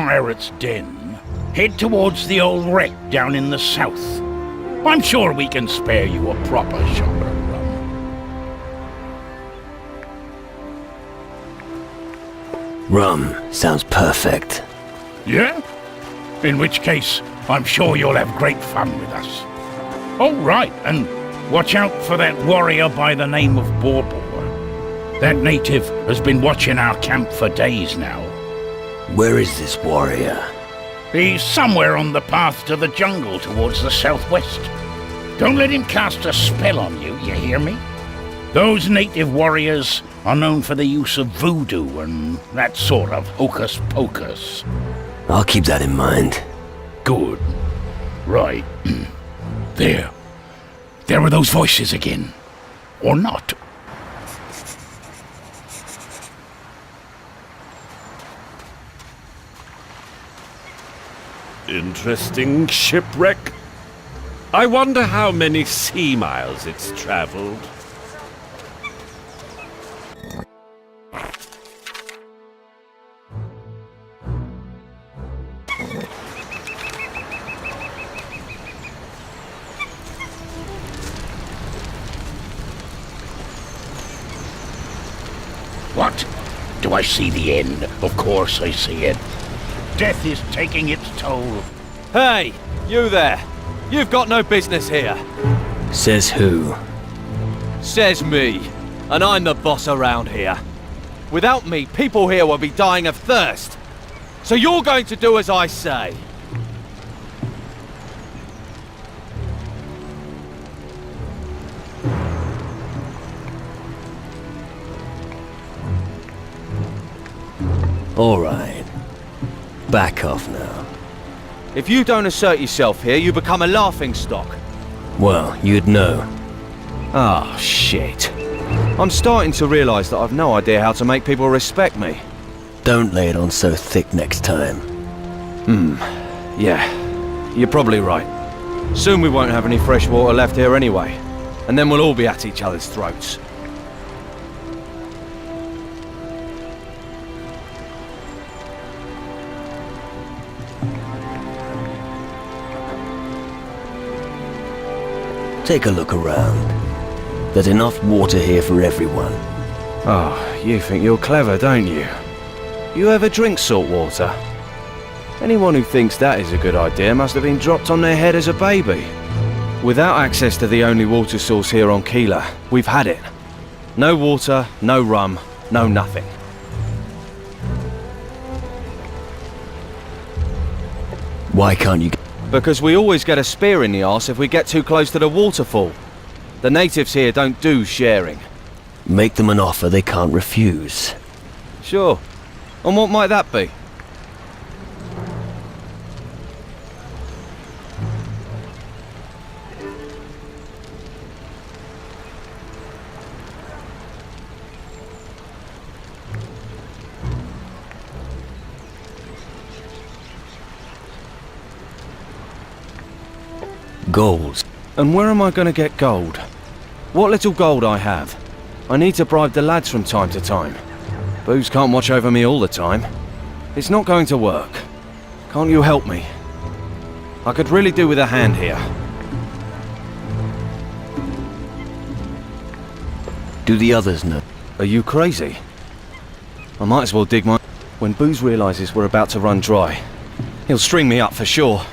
pirate's den, head towards the old wreck down in the south. I'm sure we can spare you a proper shot of rum. Rum sounds perfect. Yeah? In which case, I'm sure you'll have great fun with us. Oh, right, and watch out for that warrior by the name of Borbor. That native has been watching our camp for days now. Where is this warrior? He's somewhere on the path to the jungle towards the southwest. Don't let him cast a spell on you, you hear me? Those native warriors are known for the use of voodoo and that sort of hocus-pocus. I'll keep that in mind. Good. Right. There. There were those voices again. Or not. Interesting shipwreck. I wonder how many sea miles it's traveled. What? Do I see the end? Of course I see it. Death is taking its toll. Hey, you there! You've got no business here. Says who? Says me. And I'm the boss around here. Without me, people here will be dying of thirst. So you're going to do as I say. All right. Back off now. If you don't assert yourself here, you become a laughingstock. Well, you'd know. Ah, shit. I'm starting to realise that I've no idea how to make people respect me. Don't lay it on so thick next time. Yeah, you're probably right. Soon we won't have any fresh water left here anyway. And then we'll all be at each other's throats. Take a look around. There's enough water here for everyone. Oh, you think you're clever, don't you? You ever drink salt water? Anyone who thinks that is a good idea must have been dropped on their head as a baby. Without access to the only water source here on Keeler, we've had it. No water, no rum, no nothing. Why can't you... Because we always get a spear in the arse if we get too close to the waterfall. The natives here don't do sharing. Make them an offer they can't refuse. Sure. And what might that be? Gold. And where am I going to get gold? What little gold I have. I need to bribe the lads from time to time. Booze can't watch over me all the time. It's not going to work. Can't you help me? I could really do with a hand here. Do the others know? Are you crazy? I might as well dig my... When Booze realises we're about to run dry, he'll string me up for sure.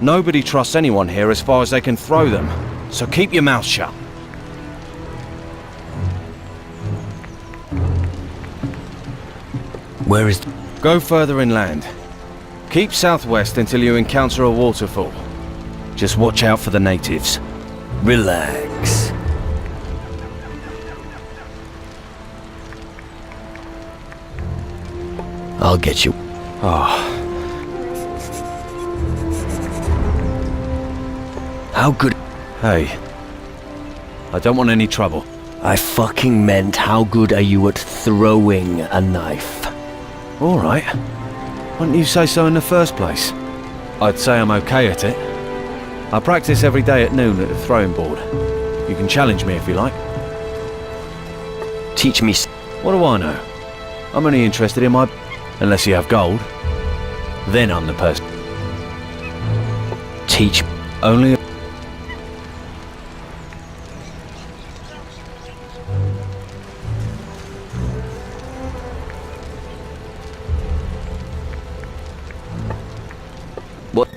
Nobody trusts anyone here as far as they can throw them, so keep your mouth shut. Where is... Go further inland. Keep southwest until you encounter a waterfall. Just watch out for the natives. Relax. I'll get you. Ah. How good... Hey. I don't want any trouble. I fucking meant how good are you at throwing a knife? Alright. Why didn't you say so in the first place? I'd say I'm okay at it. I practice every day at noon at the throwing board. You can challenge me if you like. Teach me... What do I know? I'm only interested in my... Unless you have gold. Then I'm the person. Teach. Only. What?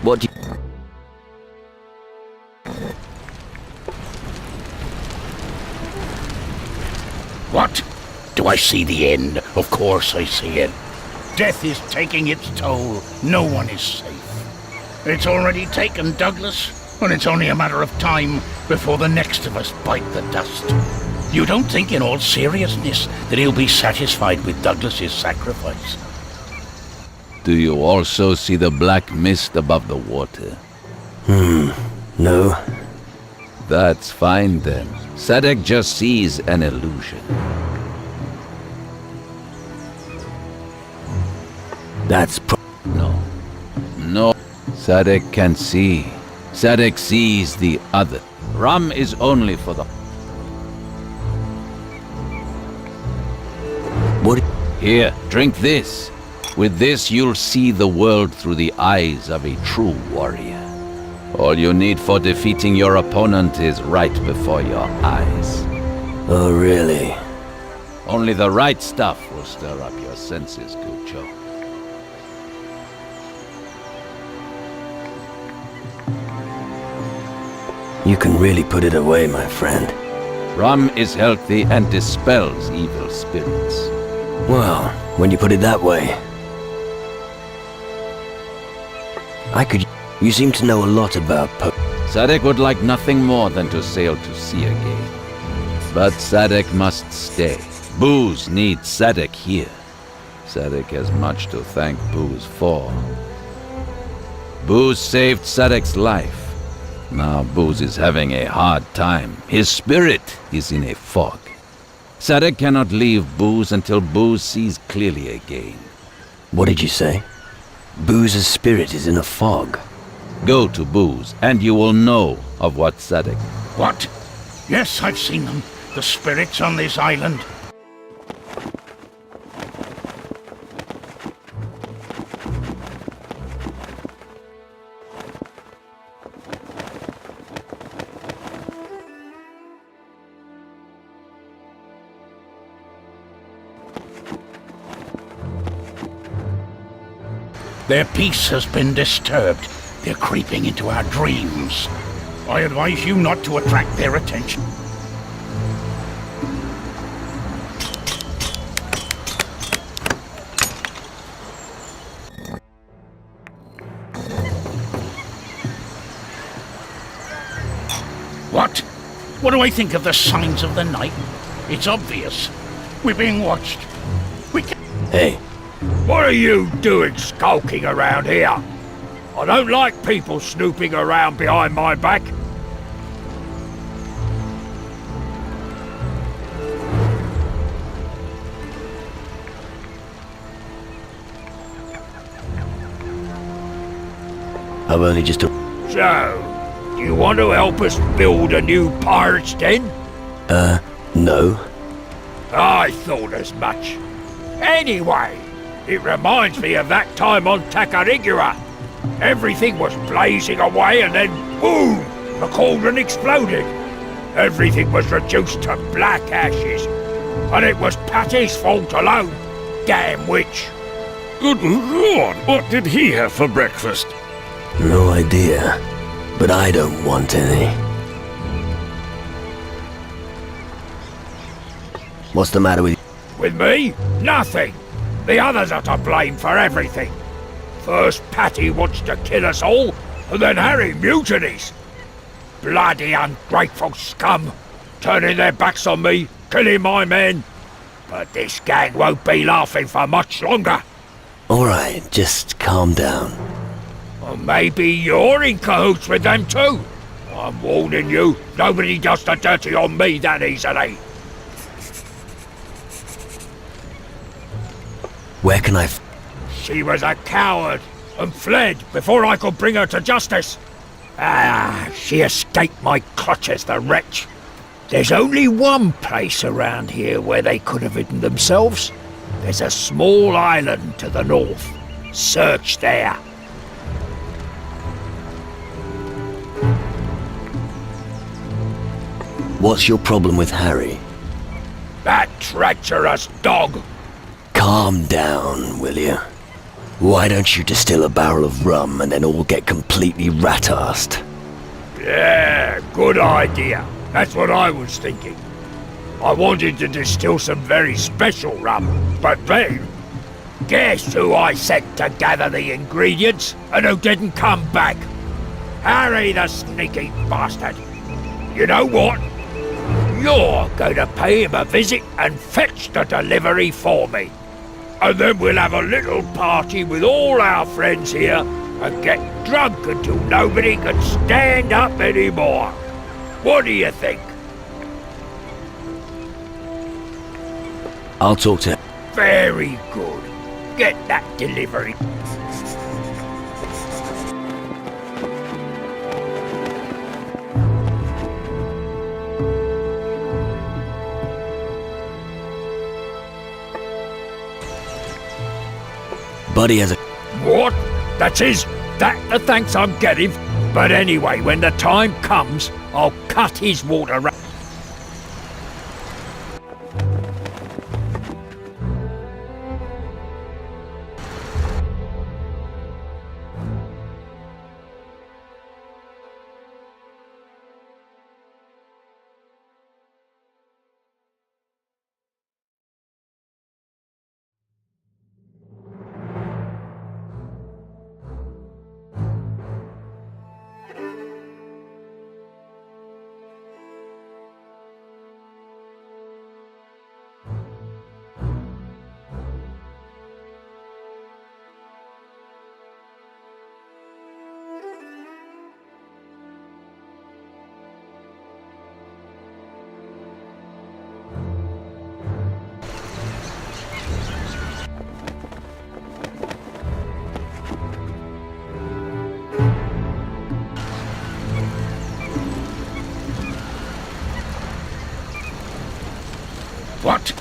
What do you... What? Do I see the end? Of course I see it. Death is taking its toll. No one is safe. It's already taken Douglas, and it's only a matter of time before the next of us bite the dust. You don't think in all seriousness that he'll be satisfied with Douglas's sacrifice? Do you also see the black mist above the water? No. That's fine then. Sadek just sees an illusion. That's No. Sadek can see. Sadek sees the other. Rum is only for the... What? Here, drink this. With this, you'll see the world through the eyes of a true warrior. All you need for defeating your opponent is right before your eyes. Oh, really? Only the right stuff will stir up your senses, Gucho. You can really put it away, my friend. Rum is healthy and dispels evil spirits. Well, when you put it that way... I could... You seem to know a lot about Sadek would like nothing more than to sail to sea again. But Sadek must stay. Booze needs Sadek here. Sadek has much to thank Booze for. Booze saved Sadek's life. Now Booze is having a hard time. His spirit is in a fog. Sadek cannot leave Booze until Booze sees clearly again. What did you say? Booze's spirit is in a fog. Go to Booze, and you will know of what Sadek... What? Yes, I've seen them. The spirits on this island. Their peace has been disturbed. They're creeping into our dreams. I advise you not to attract their attention. What? What do I think of the signs of the night? It's obvious. We're being watched. We can... Hey, What are you doing skulking around here? I don't like people snooping around behind my back. I've only just... So, do you want to help us build a new pirate's den? No. I thought as much. Anyway, it reminds me of that time on Tacarigua. Everything was blazing away and then boom! The cauldron exploded. Everything was reduced to black ashes. And it was Patty's fault alone. Damn witch. Good Lord, what did he have for breakfast? No idea. But I don't want any. What's the matter with you? With me? Nothing. The others are to blame for everything. First Patty wants to kill us all, and then Harry mutinies. Bloody ungrateful scum, turning their backs on me, killing my men. But this gang won't be laughing for much longer. Alright, just calm down. Or maybe you're in cahoots with them too. I'm warning you, nobody does the dirty on me that easily. Where can I She was a coward and fled before I could bring her to justice. She escaped my clutches, the wretch. There's only one place around here where they could have hidden themselves. There's a small island to the north. Search there. What's your problem with Harry? That treacherous dog. Calm down, will you? Why don't you distill a barrel of rum and then all get completely rat-assed? Yeah, good idea. That's what I was thinking. I wanted to distill some very special rum, but then... Guess who I sent to gather the ingredients and who didn't come back? Harry the sneaky bastard. You know what? You're going to pay him a visit and fetch the delivery for me. And then we'll have a little party with all our friends here and get drunk until nobody can stand up anymore. What do you think? I'll talk to... Very good. Get that delivery. Buddy has a... What? That the thanks I'm getting? But anyway, when the time comes, I'll cut his water ra- What?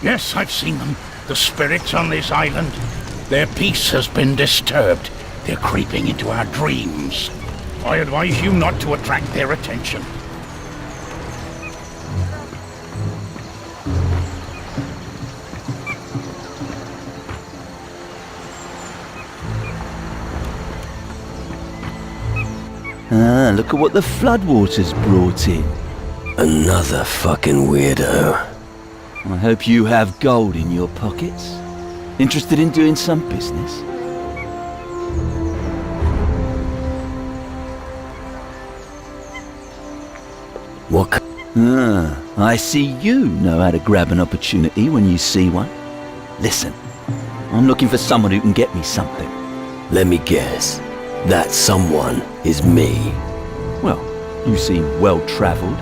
Yes, I've seen them. The spirits on this island. Their peace has been disturbed. They're creeping into our dreams. I advise you not to attract their attention. Ah, look at what the floodwaters brought in. Another fucking weirdo. I hope you have gold in your pockets. Interested in doing some business? What? Ah, I see you know how to grab an opportunity when you see one. Listen, I'm looking for someone who can get me something. Let me guess. That someone is me. Well, you seem well-traveled,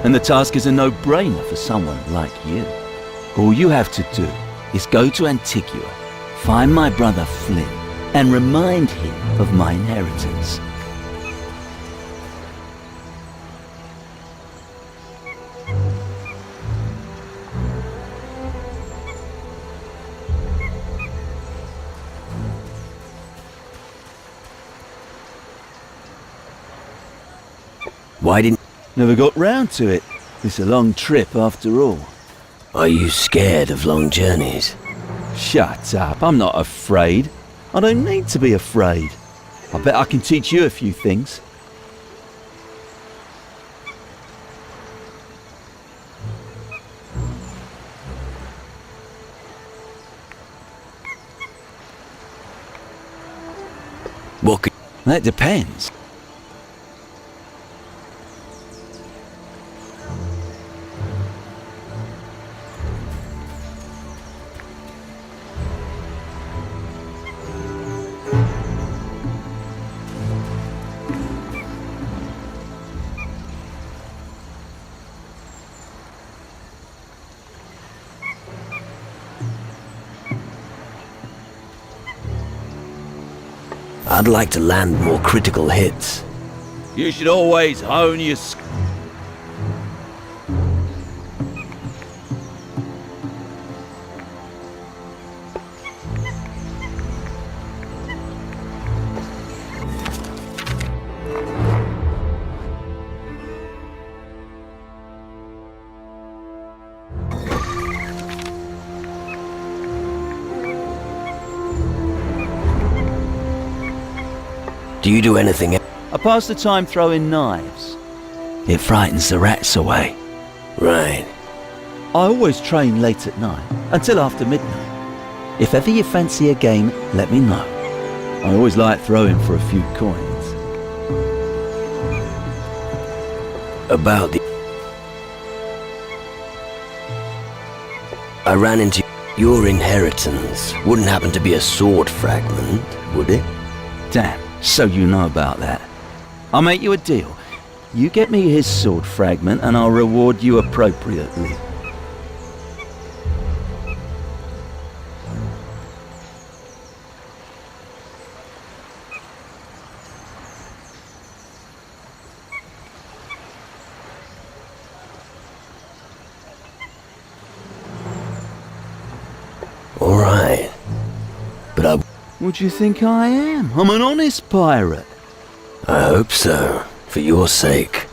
and the task is a no-brainer for someone like you. All you have to do is go to Antigua, find my brother Flynn, and remind him of my inheritance. Why didn't... Never got round to it. It's a long trip after all. Are you scared of long journeys? Shut up, I'm not afraid. I don't need to be afraid. I bet I can teach you a few things. What could... That depends. I'd like to land more critical hits. You should always hone your Do you do anything else? I pass the time throwing knives. It frightens the rats away. Right. I always train late at night, until after midnight. If ever you fancy a game, let me know. I always like throwing for a few coins. About the... I ran into your inheritance. Wouldn't happen to be a sword fragment, would it? Damn, so you know about that. I'll make you a deal. You get me his sword fragment and I'll reward you appropriately. All right. But I... What do you think I am? I'm an honest pirate. I hope so, for your sake.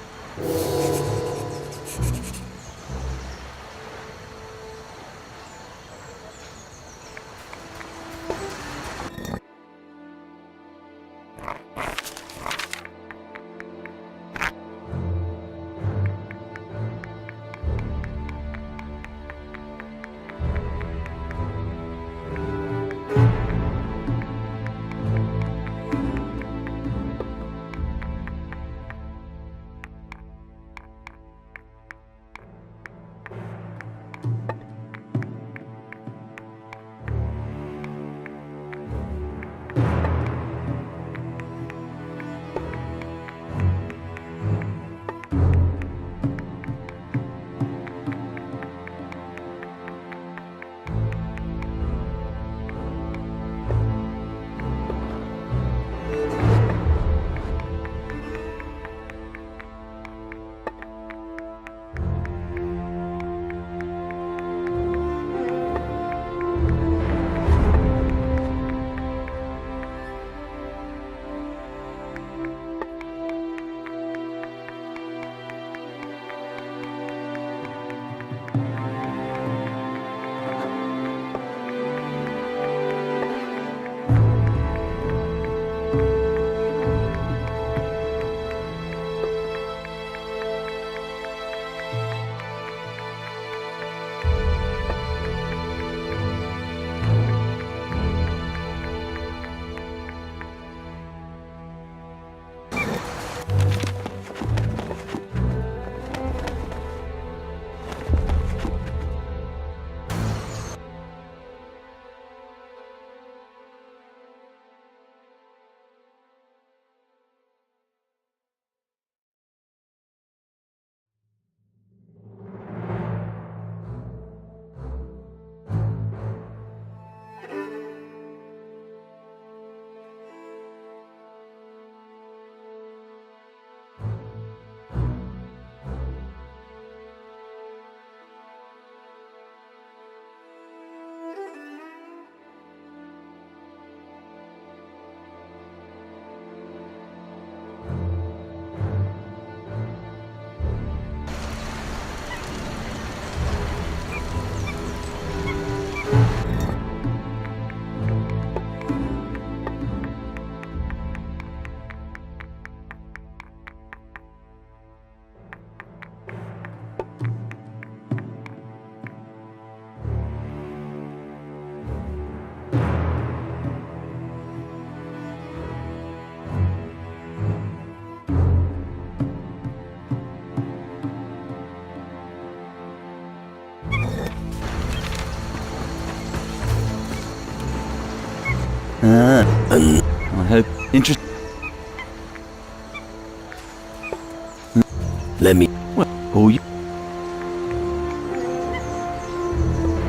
I hope interest. Let me. What? Who you?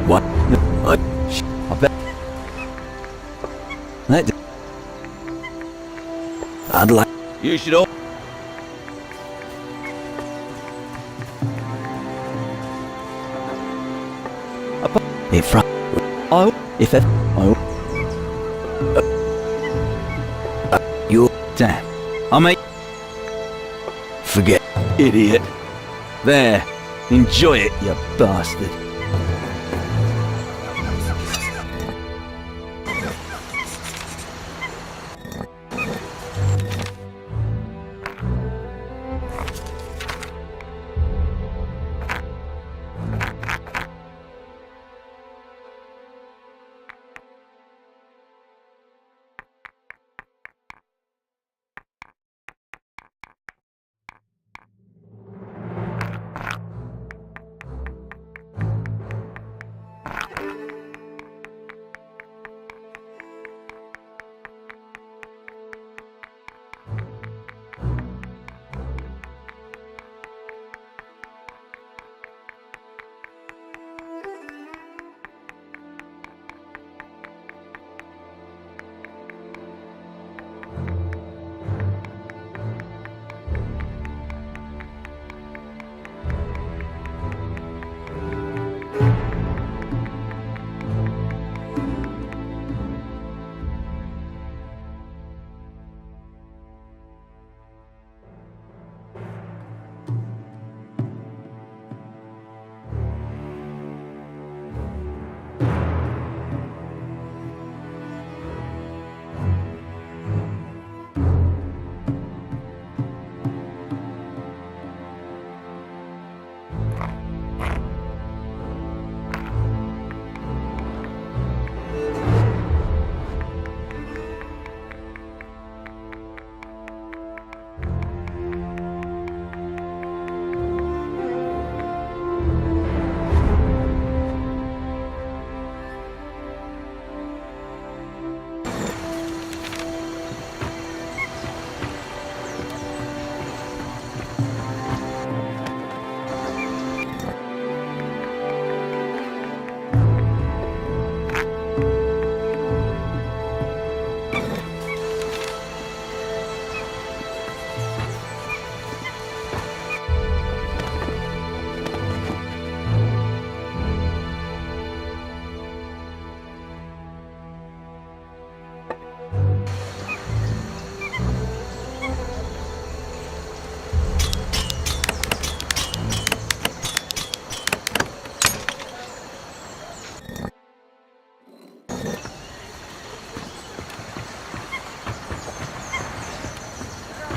What? I bet. That. You should all... If I, if I, you Damn. I mean... forget, idiot. There, enjoy it, you bastard.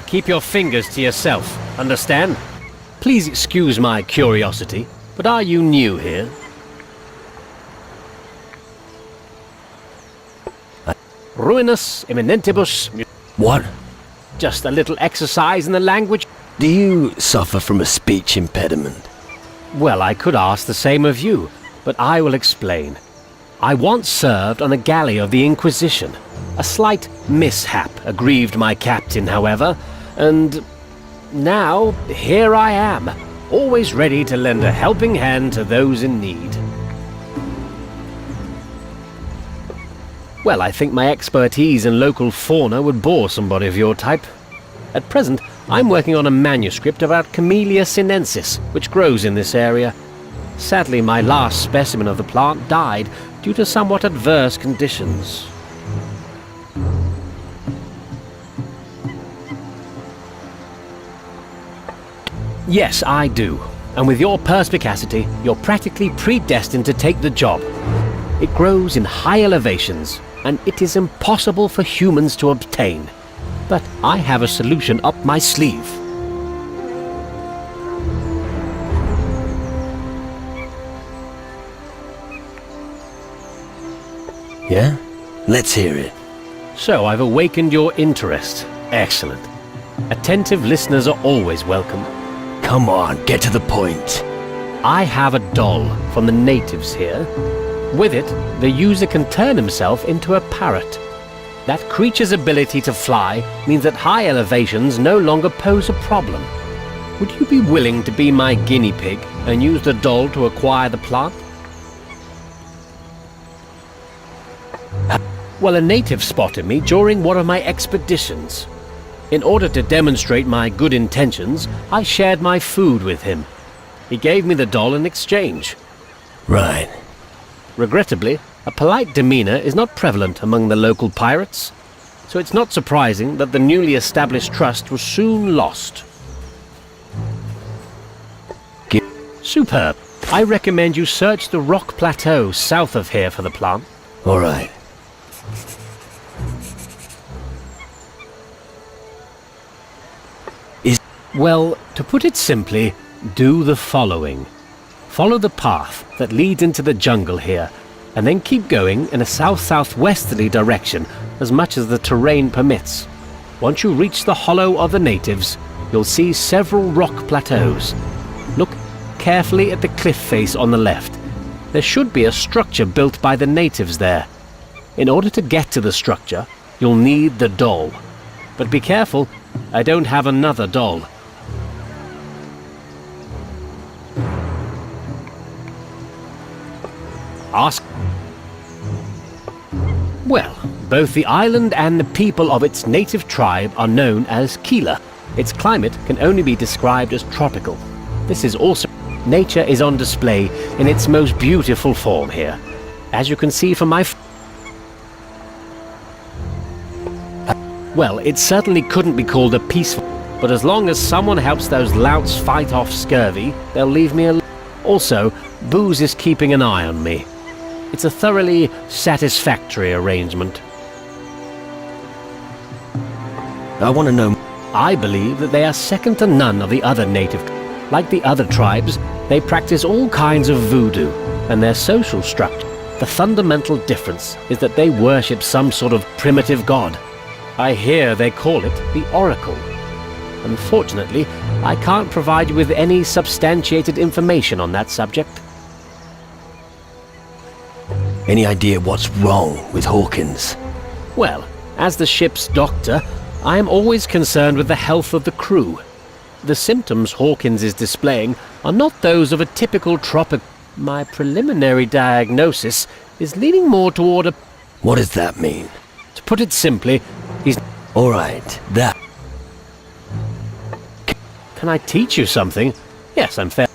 Keep your fingers to yourself, understand? Please excuse my curiosity, but are you new here? Ruinus eminentibus... What? Just a little exercise in the language. Do you suffer from a speech impediment? Well, I could ask the same of you, but I will explain. I once served on a galley of the Inquisition. A slight mishap aggrieved my captain, however, and now here I am, always ready to lend a helping hand to those in need. Well, I think my expertise in local fauna would bore somebody of your type. At present, I'm working on a manuscript about Camellia sinensis, which grows in this area. Sadly, my last specimen of the plant died due to somewhat adverse conditions. Yes, I do. And with your perspicacity, you're practically predestined to take the job. It grows in high elevations, and it is impossible for humans to obtain. But I have a solution up my sleeve. Yeah? Let's hear it. So I've awakened your interest. Excellent. Attentive listeners are always welcome. Come on, get to the point. I have a doll from the natives here. With it, the user can turn himself into a parrot. That creature's ability to fly means that high elevations no longer pose a problem. Would you be willing to be my guinea pig and use the doll to acquire the plant? Well, a native spotted me during one of my expeditions. In order to demonstrate my good intentions, I shared my food with him. He gave me the doll in exchange. Right. Regrettably, a polite demeanor is not prevalent among the local pirates, so it's not surprising that the newly established trust was soon lost. Superb. I recommend you search the rock plateau south of here for the plant. All right. Well, to put it simply, do the following. Follow the path that leads into the jungle here, and then keep going in a south-southwesterly direction as much as the terrain permits. Once you reach the hollow of the natives, you'll see several rock plateaus. Look carefully at the cliff face on the left. There should be a structure built by the natives there. In order to get to the structure, you'll need the doll. But be careful, I don't have another doll. Ask. Well, both the island and the people of its native tribe are known as Keela. Its climate can only be described as tropical. This is also... Nature is on display in its most beautiful form here. As you can see from my... Well, it certainly couldn't be called a peaceful... But as long as someone helps those louts fight off scurvy, they'll leave me alone. Also, Booze is keeping an eye on me. It's a thoroughly satisfactory arrangement. I want to know... I believe that they are second to none of the other native... Like the other tribes, they practice all kinds of voodoo, and their social structure. The fundamental difference is that they worship some sort of primitive god. I hear they call it the Oracle. Unfortunately, I can't provide you with any substantiated information on that subject. Any idea what's wrong with Hawkins? Well, as the ship's doctor, I am always concerned with the health of the crew. The symptoms Hawkins is displaying are not those of a typical tropic. My preliminary diagnosis is leaning more toward a... What does that mean? To put it simply, he's... All right, that... Can I teach you something? Yes, I'm fair.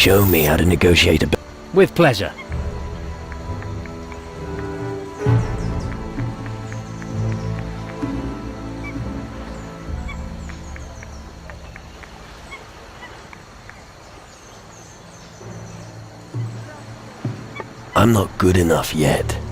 Show me how to negotiate a... With pleasure. I'm not good enough yet.